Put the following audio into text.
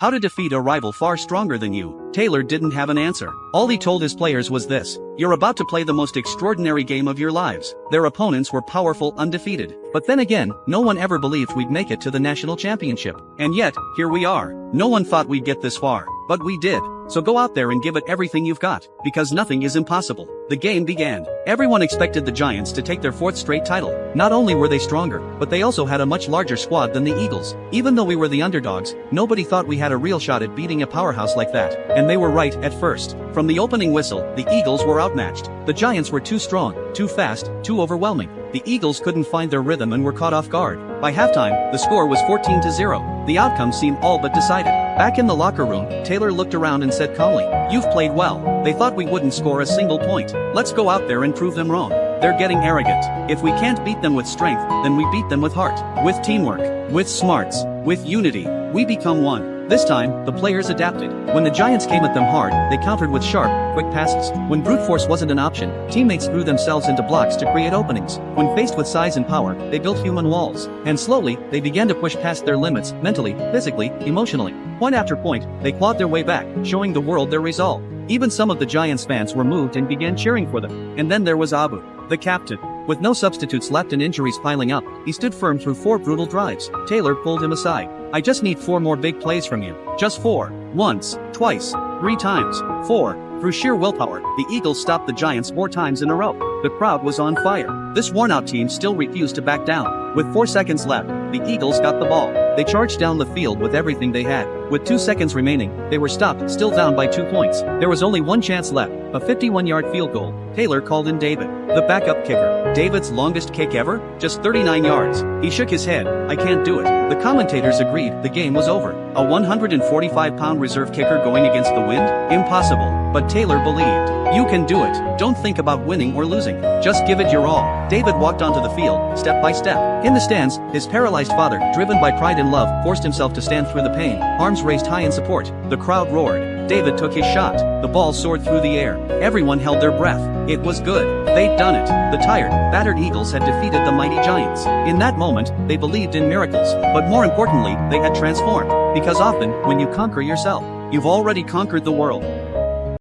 How to defeat a rival far stronger than you. Taylor didn't have an answer. All he told his players was this: you're about to play the most extraordinary game of your lives. Their opponents were powerful, undefeated. But then again, no one ever believed we'd make it to the national championship. And yet, here we are. No one thought we'd get this far. But we did. So go out there and give it everything you've got, because nothing is impossible. The game began. Everyone expected the Giants to take their fourth straight title. Not only were they stronger, but they also had a much larger squad than the Eagles. Even though we were the underdogs, nobody thought we had a real shot at beating a powerhouse like that. And they were right at first. From the opening whistle, the Eagles were outmatched. The Giants were too strong, too fast, too overwhelming. The Eagles couldn't find their rhythm and were caught off guard. By halftime, the score was 14-0. The outcome seemed all but decided. Back in the locker room, Taylor looked around and said calmly, "You've played well. They thought we wouldn't score a single point. Let's go out there and prove them wrong. They're getting arrogant. If we can't beat them with strength, then we beat them with heart, with teamwork, with smarts, with unity. We become one." This time, the players adapted. When the Giants came at them hard, they countered with sharp, quick passes. When brute force wasn't an option, teammates threw themselves into blocks to create openings. When faced with size and power, they built human walls. And slowly, they began to push past their limits, mentally, physically, emotionally. Point after point, they clawed their way back, showing the world their resolve. Even some of the Giants fans were moved and began cheering for them. And then there was Abu, the captain. With no substitutes left and injuries piling up, he stood firm through 4 brutal drives. Taylor pulled him aside. "I just need 4 more big plays from you. Just 4. Once, twice, 3 times, 4. Through sheer willpower, the Eagles stopped the Giants 4 times in a row. The crowd was on fire. This worn-out team still refused to back down. With 4 seconds left, the Eagles got the ball. They charged down the field with everything they had. With 2 seconds remaining, they were stopped, still down by 2 points. There was only one chance left, a 51-yard field goal. Taylor called in David, the backup kicker. David's longest kick ever? Just 39 yards. He shook his head. "I can't do it." The commentators agreed the game was over. A 145-pound reserve kicker going against the wind? Impossible. But Taylor believed. "You can do it. Don't think about winning or losing. Just give it your all." David walked onto the field, step by step. In the stands, his paralyzed father, driven by pride and love, forced himself to stand through the pain, arms raised high in support. The crowd roared. David took his shot. The ball soared through the air. Everyone held their breath. It was good. They'd done it. The tired, battered Eagles had defeated the mighty Giants. In that moment, they believed in miracles. But more importantly, they had transformed. Because often, when you conquer yourself, you've already conquered the world.